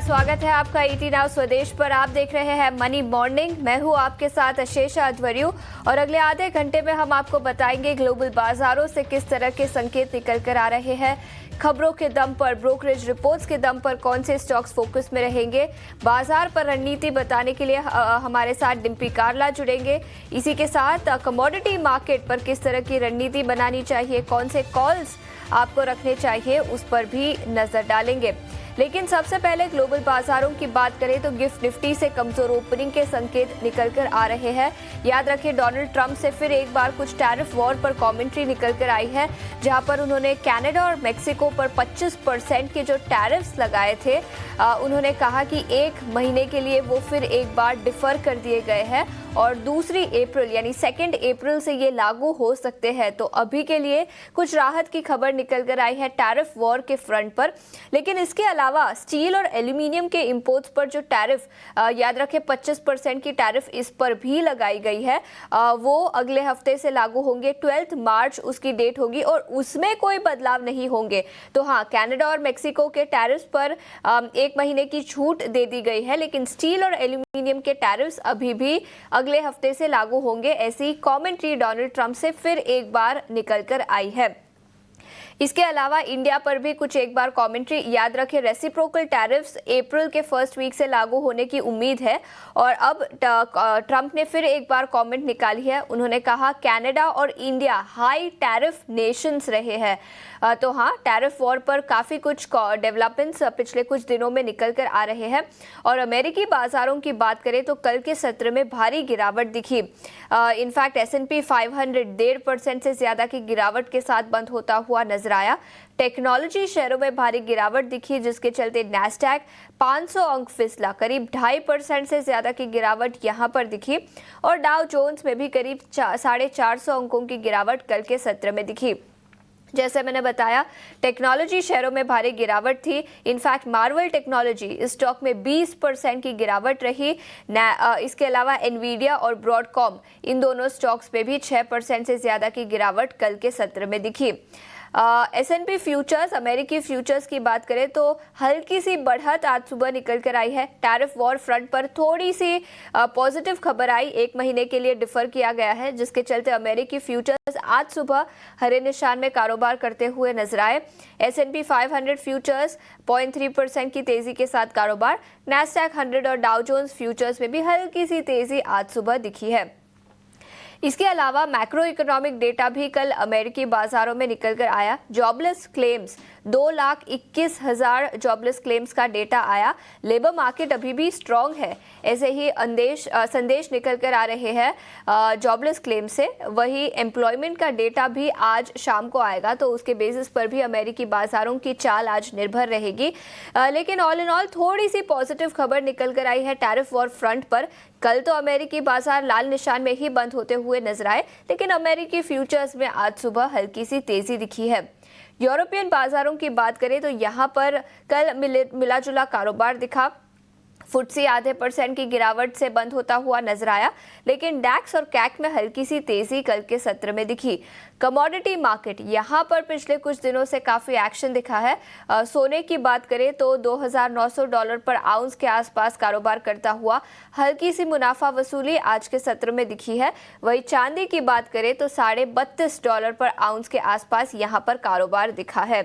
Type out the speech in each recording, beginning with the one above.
स्वागत है आपका ईटी नाउ स्वदेश पर। आप देख रहे हैं मनी मॉर्निंग। मैं हूं आपके साथ अशेषा अध्वर्यु और अगले आधे घंटे में हम आपको बताएंगे ग्लोबल बाजारों से किस तरह के संकेत निकल कर आ रहे हैं। खबरों के दम पर, ब्रोकरेज रिपोर्ट्स के दम पर कौन से स्टॉक्स फोकस में रहेंगे, बाजार पर रणनीति बताने के लिए हमारे साथ डिम्पी कार्ला जुड़ेंगे। इसी के साथ कमोडिटी मार्केट पर किस तरह की रणनीति बनानी चाहिए, कौन से कॉल्स आपको रखने चाहिए, उस पर भी नजर डालेंगे। लेकिन सबसे पहले ग्लोबल बाजारों की बात करें तो गिफ्ट निफ्टी से कमजोर ओपनिंग के संकेत निकल कर आ रहे हैं। याद रखें, डोनाल्ड ट्रंप से फिर एक बार कुछ टैरिफ वॉर पर कमेंट्री निकल कर आई है, जहां पर उन्होंने कनाडा और मेक्सिको पर 25% के जो टैरिफ्स लगाए थे, उन्होंने कहा कि 1 महीने के लिए वो फिर एक बार डिफर कर दिए गए हैं और 2 अप्रैल यानी 2 अप्रैल से ये लागू हो सकते हैं। तो अभी के लिए कुछ राहत की खबर निकल कर आई है टैरिफ वॉर के फ्रंट पर। लेकिन इसके अलावा स्टील और एल्यूमिनियम के इंपोर्ट्स पर जो टैरिफ, याद रखें 25% की टैरिफ इस पर भी लगाई गई है, वो अगले हफ्ते से लागू होंगे। 12 मार्च उसकी डेट होगी और उसमें कोई बदलाव नहीं होंगे। तो हाँ, कनाडा और मेक्सिको के टैरिफ्स पर 1 महीने की छूट दे दी गई है, लेकिन स्टील और एल्यूमिनियम के टैरिफ्स अभी भी अगले हफ्ते से लागू होंगे। ऐसी कमेंट्री डोनाल्ड ट्रंप से फिर एक बार निकलकर आई है। इसके अलावा इंडिया पर भी कुछ एक बार कमेंट्री। याद रखें, रेसिप्रोकल टैरिफ्स अप्रैल के फर्स्ट वीक से लागू होने की उम्मीद है और अब ट्रंप ने फिर एक बार कमेंट निकाली है। उन्होंने कहा कनाडा और इंडिया हाई टैरिफ नेशंस रहे हैं। तो हाँ, टैरिफ वॉर पर काफ़ी कुछ डेवलपमेंट्स पिछले कुछ दिनों में निकल कर आ रहे हैं। और अमेरिकी बाजारों की बात करें तो कल के सत्र में भारी गिरावट दिखी। इनफैक्ट S&P 500 1.5% से ज़्यादा की गिरावट के साथ बंद होता हुआ नजर आया। टेक्नोलॉजी शेयरों में भारी गिरावट दिखी, जिसके चलते नैस्डैक 500 अंक फिसला, करीब 2.5% से ज्यादा की गिरावट यहां पर दिखी। और डाउ जोन्स में भी करीब 450 अंकों की गिरावट कल के सत्र में दिखी। जैसे मैंने बताया, टेक्नोलॉजी शेयरों में भारी गिरावट थी। इनफैक्ट मार्वल टेक्नोलॉजी स्टॉक में 20% की गिरावट रही। इसके अलावा एनवीडिया और ब्रॉडकॉम, इन दोनों स्टॉक्स पे भी 6% से ज्यादा की गिरावट कल के सत्र में दिखी। S&P फ्यूचर्स, अमेरिकी फ्यूचर्स की बात करें तो हल्की सी बढ़त आज सुबह निकल कर आई है। टैरिफ वॉर फ्रंट पर थोड़ी सी पॉजिटिव खबर आई, 1 महीने के लिए डिफर किया गया है, जिसके चलते अमेरिकी फ्यूचर्स आज सुबह हरे निशान में कारोबार करते हुए नजर आए। S&P 500 फ्यूचर्स 0.3% की तेजी के साथ कारोबार। नैस्डैक 100 और डाउ जोन्स फ्यूचर्स में भी हल्की सी तेजी आज सुबह दिखी है। इसके अलावा मैक्रो इकोनॉमिक डेटा भी कल अमेरिकी बाजारों में निकल कर आया। जॉबलेस क्लेम्स, 2,21,000 जॉबलेस क्लेम्स का डेटा आया। लेबर मार्केट अभी भी स्ट्रांग है, ऐसे ही संदेश निकल कर आ रहे हैं जॉबलेस क्लेम से। वही एम्प्लॉयमेंट का डेटा भी आज शाम को आएगा, तो उसके बेसिस पर भी अमेरिकी बाजारों की चाल आज निर्भर रहेगी। लेकिन ऑल इन ऑल थोड़ी सी पॉजिटिव खबर निकल कर आई है टैरिफ वॉर फ्रंट पर। कल तो अमेरिकी बाजार लाल निशान में ही बंद होते हुए नजर आए, लेकिन अमेरिकी फ्यूचर्स में आज सुबह हल्की सी तेजी दिखी है। यूरोपियन बाजारों की बात करें तो यहां पर कल मिला जुला कारोबार दिखा। फुट्सी 0.5% की गिरावट से बंद होता हुआ नजर आया, लेकिन डैक्स और कैक में हल्की सी तेजी कल के सत्र में दिखी। कमोडिटी मार्केट, यहां पर पिछले कुछ दिनों से काफी एक्शन दिखा है। सोने की बात करें तो $2,900 पर आउंस के आसपास कारोबार करता हुआ हल्की सी मुनाफा वसूली आज के सत्र में दिखी है। वही चांदी की बात करें तो $32.5 पर आउंस के आसपास यहां पर कारोबार दिखा है।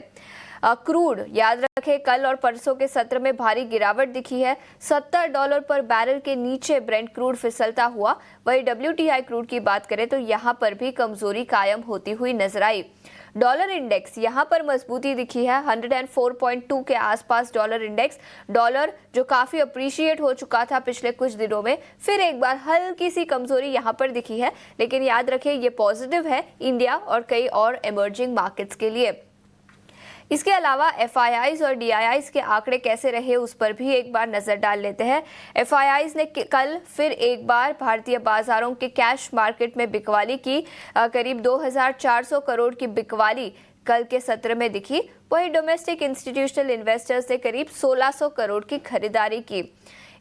क्रूड, याद रखें कल और परसों के सत्र में भारी गिरावट दिखी है। $70 पर बैरल के नीचे ब्रेंट क्रूड फिसलता हुआ। वही WTI क्रूड की बात करें तो यहां पर भी कमजोरी कायम होती हुई नजर आई। डॉलर इंडेक्स, यहां पर मजबूती दिखी है। 104.2 के आसपास डॉलर इंडेक्स। डॉलर जो काफी अप्रिशिएट हो चुका था पिछले कुछ दिनों में, फिर एक बार हल्की सी कमजोरी यहां पर दिखी है, लेकिन याद रखें ये पॉजिटिव है इंडिया और कई और इमर्जिंग मार्केट्स के लिए। इसके अलावा FIIs और DIIs के आंकड़े कैसे रहे, उस पर भी एक बार नजर डाल लेते हैं। FIIs ने कल फिर एक बार भारतीय बाजारों के कैश मार्केट में बिकवाली की। करीब 2,400 करोड़ की बिकवाली कल के सत्र में दिखी। वही डोमेस्टिक इंस्टीट्यूशनल इन्वेस्टर्स ने करीब 1,600 करोड़ की खरीदारी की।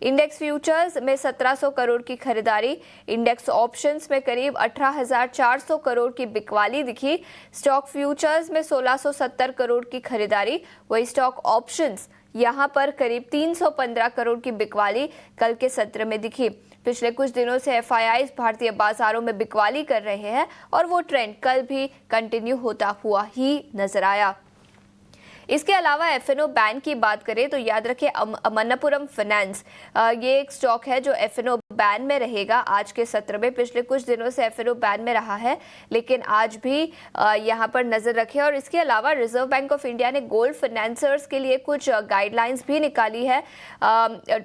इंडेक्स फ्यूचर्स में 1700 करोड़ की खरीदारी। इंडेक्स ऑप्शंस में करीब 18,400 करोड़ की बिकवाली दिखी। स्टॉक फ्यूचर्स में 1670 करोड़ की खरीदारी। वही स्टॉक ऑप्शंस यहाँ पर करीब 315 करोड़ की बिकवाली कल के सत्र में दिखी। पिछले कुछ दिनों से एफआईआईज भारतीय बाजारों में बिकवाली कर रहे हैं और वो ट्रेंड कल भी कंटिन्यू होता हुआ ही नजर आया। इसके अलावा एफएनओ बैन की बात करें तो याद रखें मन्नपुरम फाइनेंस ये एक स्टॉक है जो एफएनओ बैन में रहेगा आज के सत्र में। पिछले कुछ दिनों से एफएनओ बैन में रहा है, लेकिन आज भी यहां पर नजर रखें। और इसके अलावा रिजर्व बैंक ऑफ इंडिया ने गोल्ड फाइनेंसर्स के लिए कुछ गाइडलाइंस भी निकाली है।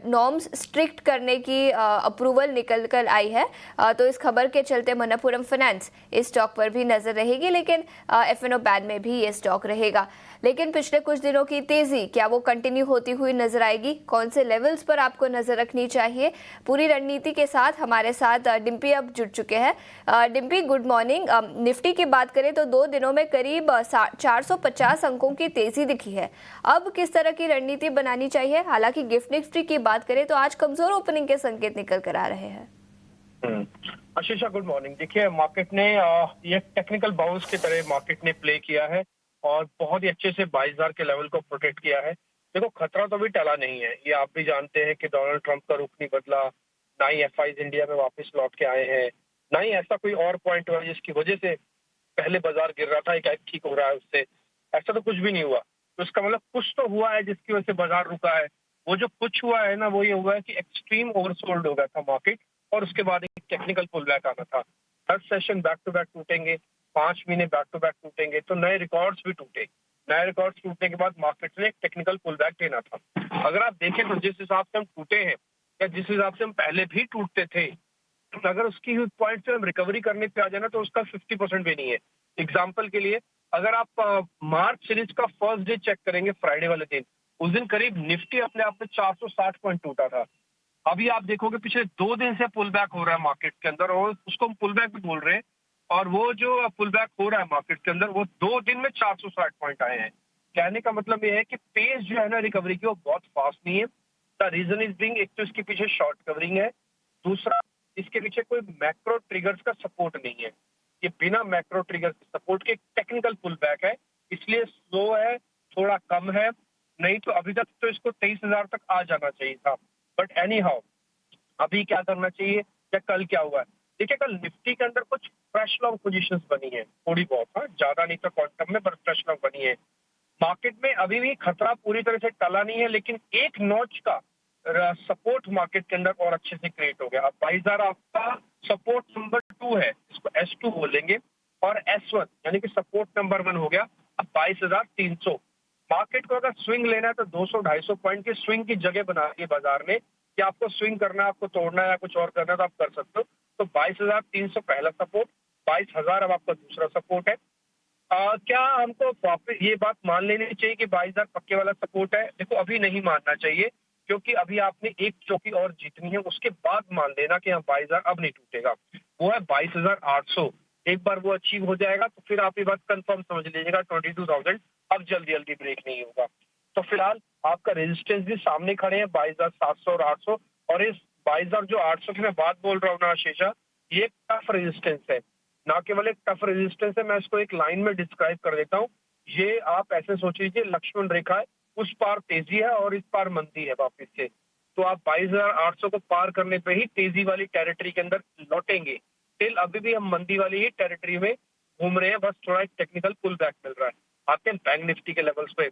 नॉर्म्स स्ट्रिक्ट करने की अप्रूवल निकल कर आई है। तो इस खबर के चलते मन्नपुरम फाइनेंस इस स्टॉक पर भी नजर रहेगी, लेकिन एफएनओ बैन में भी ये स्टॉक रहेगा। लेकिन पिछले कुछ दिनों की तेजी क्या वो कंटिन्यू होती हुई नजर आएगी? कौन से लेवल्स पर आपको नजर रखनी चाहिए? पूरी रणनीति के साथ हमारे साथ डिम्पी अब जुड़ चुके हैं। Dimpy, good morning. निफ्टी की बात करें तो 2 दिनों में करीब 450 अंकों की तेजी दिखी है। अब किस तरह की रणनीति बनानी चाहिए? हालांकि गिफ्ट निफ्टी की बात करें तो आज कमजोर ओपनिंग के संकेत निकल कर आ रहे हैं। आशीषा, गुड मॉर्निंग। देखिए, मार्केट ने ये टेक्निकल बाउंस की तरह मार्केट ने प्ले किया है और बहुत ही अच्छे से 22,000 के लेवल को प्रोटेक्ट किया है। देखो, खतरा तो अभी टला नहीं है। ये आप भी जानते हैं कि डोनाल्ड ट्रंप का रुख नहीं बदला, ना ही एफआईज इंडिया में वापस लौट के आए हैं, ना ही ऐसा कोई और पॉइंट हुआ जिसकी वजह से पहले बाजार गिर रहा था एक ठीक हो रहा है उससे। ऐसा तो कुछ भी नहीं हुआ। तो इसका मतलब कुछ तो हुआ है जिसकी वजह से बाजार रुका है। वो जो कुछ हुआ है ना, वो ये हुआ है कि एक्सट्रीम ओवरसोल्ड हो गया था मार्केट और उसके बाद एक टेक्निकल पुल बैक आना था। हर सेशन बैक टू बैक टूटेंगे, 5 महीने बैक टू बैक टूटेंगे, तो नए रिकॉर्ड्स भी टूटे। नए रिकॉर्ड्स टूटने के बाद मार्केट ने एक टेक्निकल पुल बैक देना था। अगर आप देखें तो जिस हिसाब से हम टूटे हैं या जिस हिसाब से हम पहले भी टूटते थे, तो अगर उसकी पॉइंट से हम रिकवरी करने पे आ जाए ना तो उसका 50% भी नहीं है। एग्जाम्पल के लिए, अगर आप मार्च सीरीज का फर्स्ट डे चेक करेंगे, फ्राइडे वाले दिन, उस दिन करीब निफ्टी अपने आप में 460 पॉइंट टूटा था। अभी आप देखोगे पिछले 2 दिन से पुल बैक हो रहा है मार्केट के अंदर, और उसको हम पुल बैक भी बोल रहे हैं। और वो जो पुल बैक हो रहा है मार्केट के अंदर, वो 2 दिन में 460 पॉइंट आए हैं। कहने का मतलब ये है कि पेस जो है ना रिकवरी की, वो बहुत फास्ट नहीं है। द रीजन इज बिंग, एक तो इसके पीछे शॉर्ट कवरिंग है, दूसरा इसके पीछे कोई मैक्रो ट्रिगर्स का सपोर्ट नहीं है। ये बिना मैक्रो ट्रिगर्स के सपोर्ट के टेक्निकल पुल बैक है, इसलिए स्लो है, थोड़ा कम है। नहीं तो अभी तक तो इसको 23,000 तक आ जाना चाहिए था। बट एनी हाउ, अभी क्या करना चाहिए या कल क्या हुआ है? देखिए, कल निफ्टी के अंदर कुछ फ्रेश लॉन्ग पोजीशंस बनी है, थोड़ी बहुत, हाँ, ज्यादा नहीं तो क्वांटम में, पर फ्रेश लॉन्ग बनी है। मार्केट में अभी भी खतरा पूरी तरह से टला नहीं है, लेकिन एक नॉच का सपोर्ट मार्केट के अंदर और अच्छे से क्रिएट हो गया। अब 22,000 आपका सपोर्ट नंबर 2 है, इसको S2 बोलेंगे, और S1 यानी कि सपोर्ट नंबर 1 हो गया। अब 22,300। मार्केट को अगर स्विंग लेना है तो 200-250 पॉइंट की स्विंग की जगह बना दी बाजार ने कि आपको स्विंग करना है, आपको तोड़ना है या कुछ और करना है तो आप कर सकते हो। तो 22,300 पहला सपोर्ट, 22,000 अब आपका दूसरा सपोर्ट है। क्या हमको वापस ये बात मान लेनी चाहिए कि 22,000 पक्के वाला सपोर्ट है? देखो, अभी नहीं मानना चाहिए, क्योंकि अभी आपने एक चौकी और जीतनी है, उसके बाद मान लेना कि हाँ 22,000 अब नहीं टूटेगा। वो है 22,800। एक बार वो अचीव हो जाएगा तो फिर आप ये बात कंफर्म समझ लीजिएगा, 22,000 अब जल्दी जल्दी ब्रेक नहीं होगा। तो फिलहाल आपका रेजिस्टेंस भी सामने खड़े हैं 22,700 और 800। और इस 22,000 जो 800 की मैं बात बोल रहा हूँ ना आशीषा, ये टफ रेजिस्टेंस है, ना केवल एक टफ रेजिस्टेंस है। मैं इसको एक लाइन में डिस्क्राइब कर देता हूँ। ये आप ऐसे सोच लीजिए, लक्ष्मण रेखा है, उस पार तेजी है और इस पार मंदी है वापिस से। तो आप 22,800 को पार करने पे ही तेजी वाली टेरिटरी के अंदर लौटेंगे। टिल अभी भी हम मंदी वाली ही टेरिटरी में घूम रहे हैं, बस थोड़ा एक टेक्निकल पुल बैक मिल रहा है। आते हैं बैंक निफ्टी के लेवल्स पे।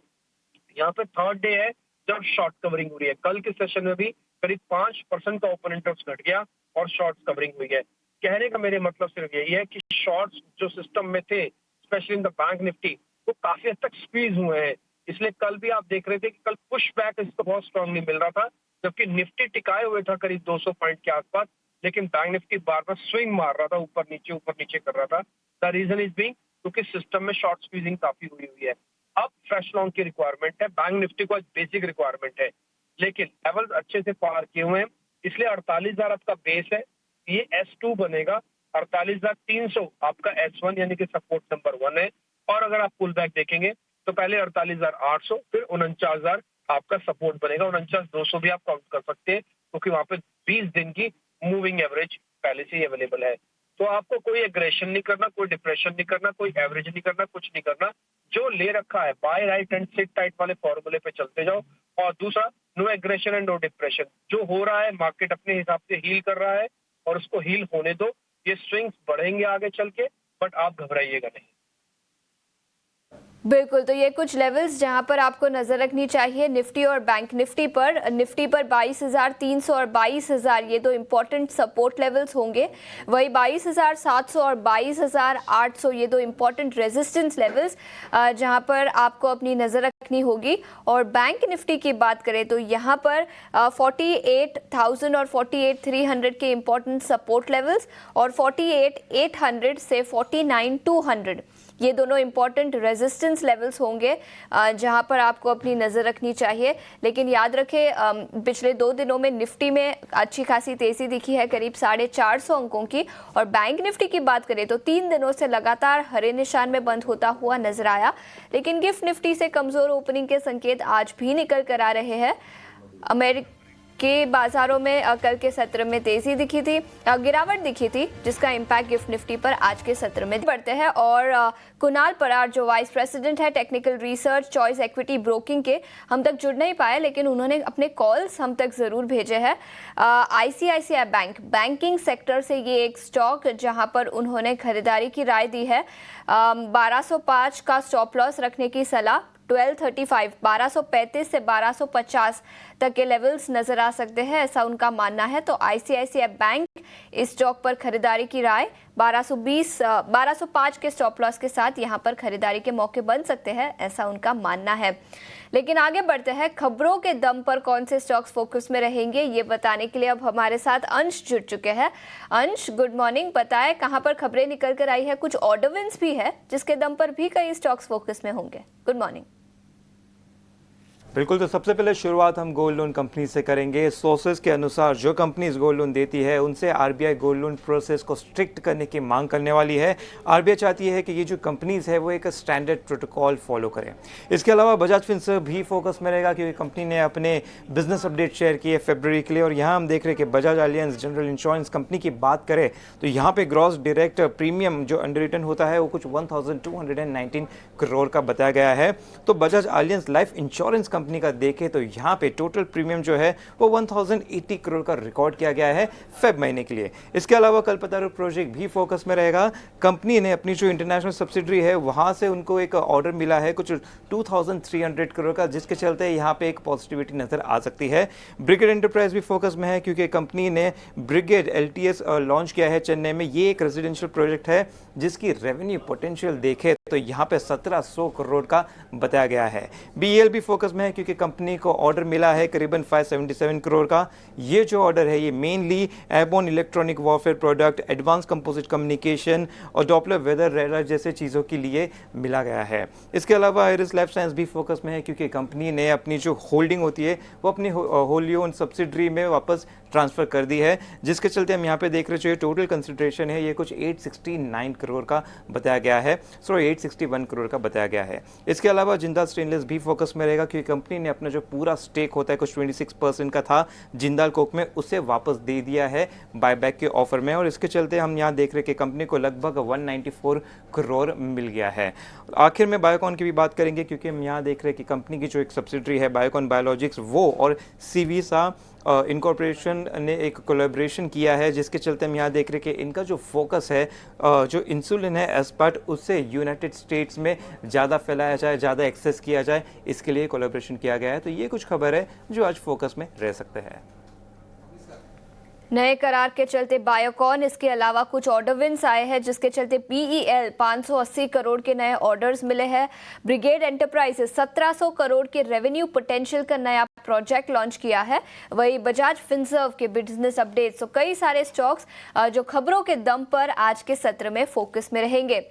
यहाँ पे थर्ड डे है जब शॉर्ट कवरिंग हुई है। कल के सेशन में भी करीब 5% का ओपन इंटरेस्ट घट गया और शॉर्ट कवरिंग हुई है। कहने का मेरे मतलब सिर्फ यही है कि शॉर्ट्स जो सिस्टम में थे, specially in the bank Nifty, वो काफी हद तक स्क्वीज हुए हैं। इसलिए कल भी आप देख रहे थे कि कल पुश बैक इसको बहुत स्ट्रांगली मिल रहा था, जबकि निफ्टी टिकाए हुए था करीब 200 पॉइंट के आसपास, लेकिन बैंक निफ्टी बार बार स्विंग मार रहा था, ऊपर नीचे कर रहा था। द रीजन इज बीइंग क्योंकि सिस्टम में शॉर्ट स्क्वीजिंग काफी हुई है। अब फ्रेश लॉन्ग की रिक्वायरमेंट है, बैंक निफ्टी को बेसिक रिक्वायरमेंट है, लेकिन लेवल अच्छे से पार किए हुए हैं, इसलिए 48,000 आपका बेस है, ये S2 बनेगा। 48,300 आपका S1 यानी कि सपोर्ट नंबर 1 है। और अगर आप पुल बैक देखेंगे तो पहले 48,800, फिर 49,000 आपका सपोर्ट बनेगा। 49,200 भी आप काउंट कर सकते हैं, क्योंकि वहां पे 20 दिन की मूविंग एवरेज पहले से ही अवेलेबल है। तो आपको कोई एग्रेशन नहीं करना, कोई डिप्रेशन नहीं करना, कोई एवरेज नहीं करना, कुछ नहीं करना। जो ले रखा है by right and sit tight वाले फॉर्मूले पे चलते जाओ। और दूसरा, no aggression and no depression. जो हो रहा है मार्केट अपने हिसाब से हील कर रहा है और उसको हील होने दो। ये स्विंग्स बढ़ेंगे आगे चल के, बट आप घबराइएगा नहीं। बिल्कुल, तो ये कुछ लेवल्स जहां पर आपको नजर रखनी चाहिए निफ्टी और बैंक निफ्टी पर 22,300 और 22,000 ये दो इंपॉर्टेंट सपोर्ट लेवल्स होंगे। वही 22,700 और 22,800 ये दो इंपॉर्टेंट रेजिस्टेंस लेवल्स जहां पर आपको अपनी नजर रखनी होगी। और बैंक निफ्टी की बात करें तो यहां पर 48,000 और 48,300 के इंपॉर्टेंट सपोर्ट लेवल्स और 48,800 से 49,200 ये दोनों इंपॉर्टेंट रेजिस्टेंस लेवल्स होंगे जहां पर आपको अपनी नज़र रखनी चाहिए। लेकिन याद रखें पिछले 2 दिनों में निफ्टी में अच्छी खासी तेज़ी दिखी है, करीब 450 अंकों की। और बैंक निफ्टी की बात करें तो 3 दिनों से लगातार हरे निशान में बंद होता हुआ नजर आया। लेकिन गिफ्ट निफ्टी से कमज़ोर ओपनिंग के संकेत आज भी निकल कर आ रहे हैं। अमेरिका के बाजारों में कल के सत्र में तेजी दिखी थी, गिरावट दिखी थी, जिसका इम्पैक्ट गिफ्ट निफ्टी पर आज के सत्र में बढ़ते हैं। और कुणाल परार जो वाइस प्रेसिडेंट है technical research choice equity broking के, हम तक जुड़ नहीं पाए लेकिन उन्होंने अपने कॉल्स हम तक ज़रूर भेजे हैं। ICICI बैंक बैंकिंग सेक्टर से ये एक स्टॉक जहां पर उन्होंने खरीदारी की राय दी है। 1205 का स्टॉप लॉस रखने की सलाह, 1235 1235 से 1250 तक के लेवल्स नजर आ सकते हैं, ऐसा उनका मानना है। तो ICICI बैंक इस स्टॉक पर खरीदारी की राय 1205 के स्टॉप लॉस के साथ यहां पर खरीदारी के मौके बन सकते हैं, ऐसा उनका मानना है। लेकिन आगे बढ़ते हैं, खबरों के दम पर कौन से स्टॉक्स फोकस में रहेंगे ये बताने के लिए अब हमारे साथ अंश जुड़ चुके हैं। अंश, गुड मॉर्निंग। बताएं कहां पर खबरें निकल कर आई है, कुछ ऑर्डर विंस भी है जिसके दम पर भी कई स्टॉक्स फोकस में होंगे। Good morning. बिल्कुल, तो सबसे पहले शुरुआत हम गोल्ड लोन कंपनी से करेंगे। सोर्सेज के अनुसार जो कंपनीज गोल्ड लोन देती है उनसे आरबीआई गोल्ड लोन प्रोसेस को स्ट्रिक्ट करने की मांग करने वाली है। आरबीआई चाहती है कि ये जो कंपनीज है वो एक स्टैंडर्ड प्रोटोकॉल फॉलो करें। इसके अलावा बजाज फिनसर्व भी फोकस में रहेगा क्योंकि कंपनी ने अपने बिजनेस अपडेट शेयर किए फरवरी के लिए। और यहाँ हम देख रहे हैं कि Bajaj aliens general insurance company की बात करें तो यहाँ पे ग्रॉस डायरेक्ट प्रीमियम जो अंडररिटन होता है वो कुछ 1219 करोड़ का बताया गया है। तो Bajaj aliens life insurance company का देखें तो यहाँ पे टोटल प्रीमियम जो है वो 1080 करोड़ का रिकॉर्ड किया गया है फेब महीने के लिए। इसके अलावा कल्पतरू प्रोजेक्ट भी फोकस में रहेगा। कंपनी ने अपनी जो इंटरनेशनल सब्सिडरी है वहां से उनको एक ऑर्डर मिला है कुछ 2300 करोड़ का, जिसके चलते यहाँ पे एक पॉजिटिविटी नजर आ सकती है। ब्रिगेड एंटरप्राइज भी फोकस में है क्योंकि कंपनी ने ब्रिगेड LTS लॉन्च किया है चेन्नई में। ये एक रेजिडेंशियल प्रोजेक्ट है जिसकी रेवेन्यू पोटेंशियल देखे तो यहाँ पे 1700 करोड़ का बताया गया है। BEL भी फोकस में है क्योंकि कंपनी को ऑर्डर मिला है करीबन 577 करोड़ का। ये जो ऑर्डर है ये mainly airborne electronic warfare product, advance composite communication और डॉपलर वेदर रेडार जैसे चीज़ों के लिए मिला गया है। इसके अलावा आइरिस लाइफ साइंस भी फोकस में है क्योंकि कंपनी ने अपनी जो होल्डिंग होती है वो अपनी होली ओन सब्सिडरी में वापस ट्रांसफर कर दी है, जिसके चलते हम यहाँ पे देख रहे हैं जो टोटल कंसिडरेशन है ये कुछ 869 करोड़ का बताया गया है, 861 करोड़ का बताया गया है। इसके अलावा जिंदाल स्टेनलेस भी फोकस में रहेगा क्योंकि कंपनी ने अपना जो पूरा स्टेक होता है कुछ 26% का था जिंदाल कोक में, उसे वापस दे दिया है बायबैक के ऑफर में। और इसके चलते हम यहाँ देख रहे हैं कि कंपनी को लगभग 194 करोड़ मिल गया है। आखिर में बायोकॉन की भी बात करेंगे क्योंकि हम यहाँ देख रहे हैं कि कंपनी की जो एक सब्सिडरी है बायोकॉन बायोलॉजिक्स वो और सीवीसा इनकॉर्पोरेशन ने एक कोलैबोरेशन किया है, जिसके चलते हम यहाँ देख रहे हैं कि इनका जो फोकस है जो इंसुलिन है एस्पार्ट उससे यूनाइटेड स्टेट्स में ज़्यादा फैलाया जाए, ज़्यादा एक्सेस किया जाए, इसके लिए कोलैबोरेशन किया गया है। तो ये कुछ खबर है जो आज फोकस में रह सकते हैं। नए करार के चलते बायोकॉन, इसके अलावा कुछ ऑर्डर विंस आए हैं जिसके चलते BEL 580 करोड़ के नए ऑर्डर्स मिले हैं। ब्रिगेड एंटरप्राइजेस 1700 करोड़ के रेवेन्यू पोटेंशियल का नया प्रोजेक्ट लॉन्च किया है। वही बजाज फिनसर्व के बिजनेस अपडेट्स, तो कई सारे स्टॉक्स जो खबरों के दम पर आज के सत्र में फोकस में रहेंगे।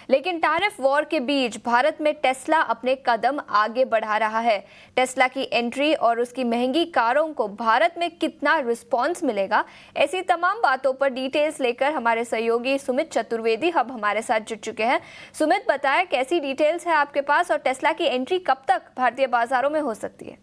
लेकिन टैरिफ वॉर के बीच भारत में टेस्ला अपने कदम आगे बढ़ा रहा है। टेस्ला की एंट्री और उसकी महंगी कारों को भारत में कितना रिस्पॉन्स मिलेगा, ऐसी तमाम बातों पर डिटेल्स लेकर हमारे सहयोगी सुमित चतुर्वेदी अब हमारे साथ जुड़ चुके हैं। सुमित, बताएं कैसी डिटेल्स है आपके पास और टेस्ला की एंट्री कब तक भारतीय बाजारों में हो सकती है?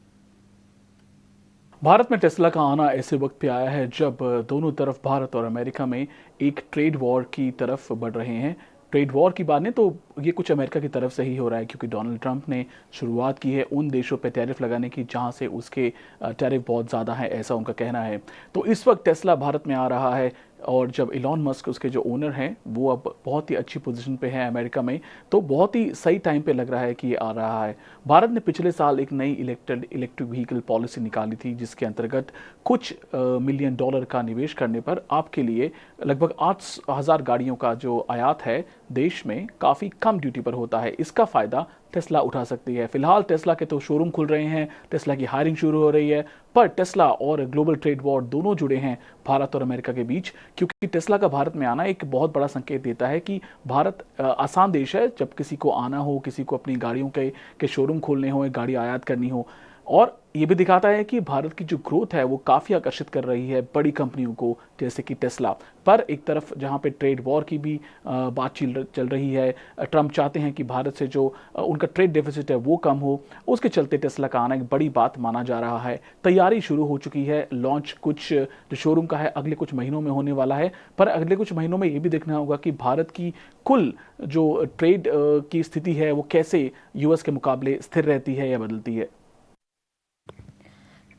भारत में टेस्ला का आना ऐसे वक्त पे आया है जब दोनों तरफ भारत और अमेरिका में एक ट्रेड वॉर की तरफ बढ़ रहे हैं। ट्रेड वॉर की बात नहीं तो ये कुछ अमेरिका की तरफ से ही हो रहा है, क्योंकि डोनाल्ड ट्रंप ने शुरुआत की है उन देशों पे टैरिफ लगाने की जहां से उसके टैरिफ बहुत ज़्यादा है, ऐसा उनका कहना है। तो इस वक्त टेस्ला भारत में आ रहा है, और जब इलॉन मस्क उसके जो ओनर हैं वो अब बहुत ही अच्छी पोजीशन पे है अमेरिका में, तो बहुत ही सही टाइम पे लग रहा है कि ये आ रहा है। भारत ने पिछले साल एक नई इलेक्ट्रिक व्हीकल पॉलिसी निकाली थी, जिसके अंतर्गत कुछ मिलियन डॉलर का निवेश करने पर आपके लिए लगभग 8,000 गाड़ियों का जो आयात है देश में काफ़ी कम ड्यूटी पर होता है। इसका फ़ायदा टेस्ला उठा सकती है। फिलहाल टेस्ला के तो शोरूम खुल रहे हैं, टेस्ला की हायरिंग शुरू हो रही है, पर टेस्ला और ग्लोबल ट्रेड वॉर दोनों जुड़े हैं भारत और अमेरिका के बीच, क्योंकि टेस्ला का भारत में आना एक बहुत बड़ा संकेत देता है कि भारत आसान देश है जब किसी को आना हो, किसी को अपनी गाड़ियों के शोरूम खोलने हो, एक गाड़ी आयात करनी हो। और ये भी दिखाता है कि भारत की जो ग्रोथ है वो काफ़ी आकर्षित कर रही है बड़ी कंपनियों को, जैसे कि टेस्ला। पर एक तरफ जहाँ पे ट्रेड वॉर की भी बात चल रही है, ट्रंप चाहते हैं कि भारत से जो उनका ट्रेड डेफिसिट है वो कम हो, उसके चलते टेस्ला का आना एक बड़ी बात माना जा रहा है। तैयारी शुरू हो चुकी है, लॉन्च कुछ जो शोरूम का है अगले कुछ महीनों में होने वाला है। पर अगले कुछ महीनों में ये भी देखना होगा कि भारत की कुल जो ट्रेड की स्थिति है वो कैसे यूएस के मुकाबले स्थिर रहती है या बदलती है।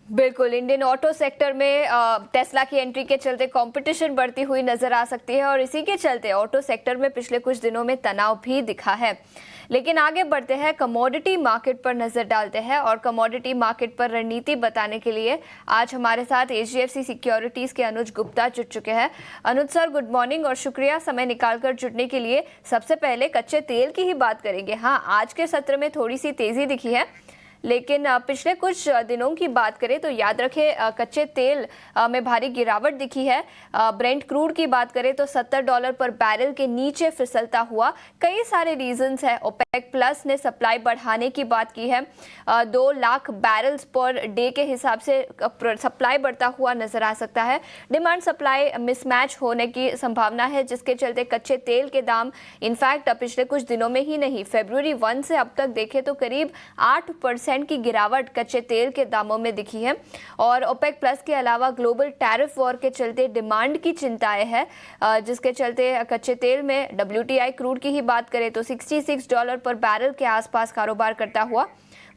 बिल्कुल, इंडियन ऑटो सेक्टर में टेस्ला की एंट्री के चलते कंपटीशन बढ़ती हुई नजर आ सकती है, और इसी के चलते ऑटो सेक्टर में पिछले कुछ दिनों में तनाव भी दिखा है। लेकिन आगे बढ़ते हैं, कमोडिटी मार्केट पर नजर डालते हैं, और कमोडिटी मार्केट पर रणनीति बताने के लिए आज हमारे साथ एचडीएफसी सिक्योरिटीज के अनुज गुप्ता जुड़ चुके हैं। अनुज सर, गुड मॉर्निंग और शुक्रिया समय निकालकर जुड़ने के लिए। सबसे पहले कच्चे तेल की ही बात करेंगे। हाँ, आज के सत्र में थोड़ी सी तेजी दिखी है, लेकिन पिछले कुछ दिनों की बात करें तो याद रखें कच्चे तेल में भारी गिरावट दिखी है। ब्रेंट क्रूड की बात करें तो $70 पर बैरल के नीचे फिसलता हुआ। कई सारे रीजंस है। ओपेक प्लस ने सप्लाई बढ़ाने की बात की है, 2 लाख बैरल्स पर डे के हिसाब से सप्लाई बढ़ता हुआ नजर आ सकता है। डिमांड सप्लाई मिसमैच होने की संभावना है, जिसके चलते कच्चे तेल के दाम इनफैक्ट पिछले कुछ दिनों में ही नहीं, फरवरी 1 से अब तक देखें तो करीब 8% की गिरावट कच्चे तेल के दामों में दिखी है। और ओपेक प्लस के अलावा ग्लोबल टैरिफ वॉर के चलते डिमांड की चिंताएं हैं, जिसके चलते कच्चे तेल में WTI क्रूड की ही बात करें तो $66 पर बैरल के आसपास कारोबार करता हुआ।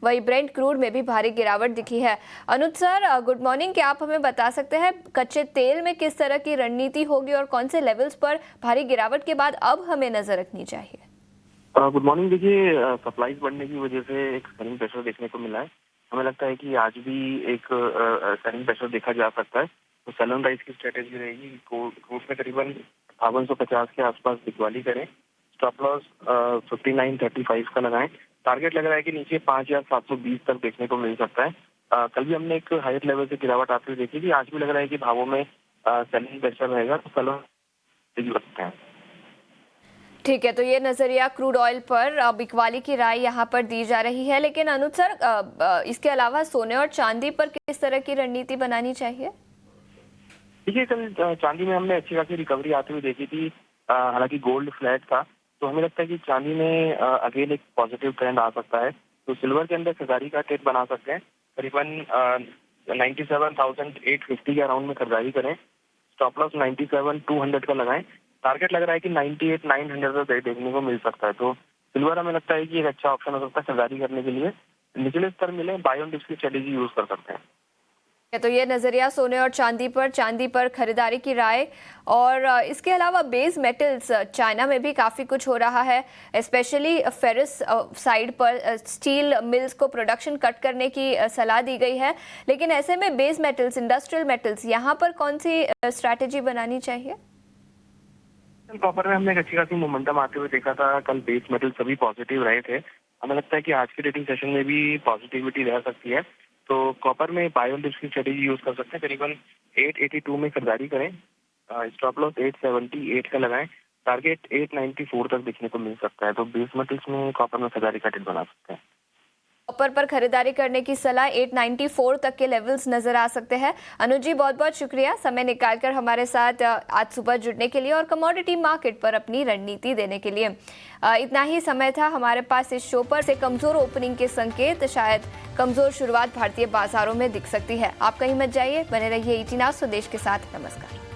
वही ब्रेंट क्रूड में भी भारी गिरावट दिखी है। अनुज सर, गुड मॉर्निंग। क्या आप हमें बता सकते हैं कच्चे तेल में किस तरह की रणनीति होगी और कौन से लेवल्स पर भारी गिरावट के बाद अब हमें नजर रखनी चाहिए? Good morning. देखिए, सप्लाईज बढ़ने की वजह से एक सेलिंग प्रेशर देखने को मिला है। हमें लगता है कि आज भी एक सेलिंग प्रेशर देखा जा सकता है। तो सेल ऑन राइज की स्ट्रेटेजी रहेगी, क्रूड में करीबन 5850 के आसपास बिकवाली करें। स्टॉप लॉस 5935 का लगाएं। टारगेट लग रहा है कि नीचे 5720 तक देखने को मिल सकता है। कल भी हमने एक हायर लेवल से गिरावट आती हुई देखी थी। आज भी लग रहा है कि भावों में सेलिंग प्रेशर रहेगा, तो सेल ऑन लगते हैं। ठीक है, तो ये नजरिया क्रूड ऑयल पर बिकवाली की राय यहाँ पर दी जा रही है। लेकिन अनुज सर, इसके अलावा सोने और चांदी पर किस तरह की रणनीति बनानी चाहिए? देखिए, कल चांदी में हमने अच्छी खासी रिकवरी आती हुई देखी थी। हालांकि गोल्ड फ्लैट था, तो हमें लगता है कि चांदी में अगेन एक पॉजिटिव ट्रेंड आ सकता है। तो सिल्वर के अंदर खरीदारी का ट्रेड बना सकते हैं। करीबन 97,850 के अराउंड में खरीदारी करें। स्टॉप लॉस 97,200 का लगाएं। टारगेट लग रहा है कि 98,900 तक देखने को मिल सकता है। तो सिल्वर हमें लगता है कि एक अच्छा ऑप्शन हो सकता है खरीदारी करने के लिए। निचले स्तर मिले, बाय ऑन डिप्स की स्ट्रेटेजी यूज कर सकते हैं। तो ये नजरिया सोने और चांदी पर खरीदारी की राय। और इसके अलावा बेस मेटल्स, चाइना में भी काफ़ी कुछ हो रहा है, स्पेशली फेरस साइड पर स्टील मिल्स को प्रोडक्शन कट करने की सलाह दी गई है। लेकिन ऐसे में बेस मेटल्स, इंडस्ट्रियल मेटल्स, यहाँ पर कौन सी स्ट्रैटेजी बनानी चाहिए? कॉपर में हमने एक अच्छी खासी मोमेंटम आते हुए देखा था। कल बेस मेटल सभी पॉजिटिव रहे थे। हमें लगता है कि आज के ट्रेडिंग सेशन में भी पॉजिटिविटी रह सकती है। तो कॉपर में बाय ऑन डिप्स की स्ट्रेटेजी यूज कर सकते हैं। करीबन 882 में खरीदारी करें। स्टॉप लॉस 878 का लगाएं। टारगेट 894 तक देखने को मिल सकता है। तो बेस मेटल्स में कॉपर में खरीदारी का ट्रेड बना सकते हैं। कॉपर पर खरीदारी करने की सलाह 894 तक के लेवल्स नजर आ सकते हैं। अनुज जी, बहुत बहुत शुक्रिया समय निकालकर हमारे साथ आज सुबह जुड़ने के लिए और कमोडिटी मार्केट पर अपनी रणनीति देने के लिए। इतना ही समय था हमारे पास इस शो पर। से कमजोर ओपनिंग के संकेत, शायद कमजोर शुरुआत भारतीय बाजारों में दिख सकती है। आप कहीं मत जाइए, बने रहिए ET Now स्वदेश के साथ। नमस्कार।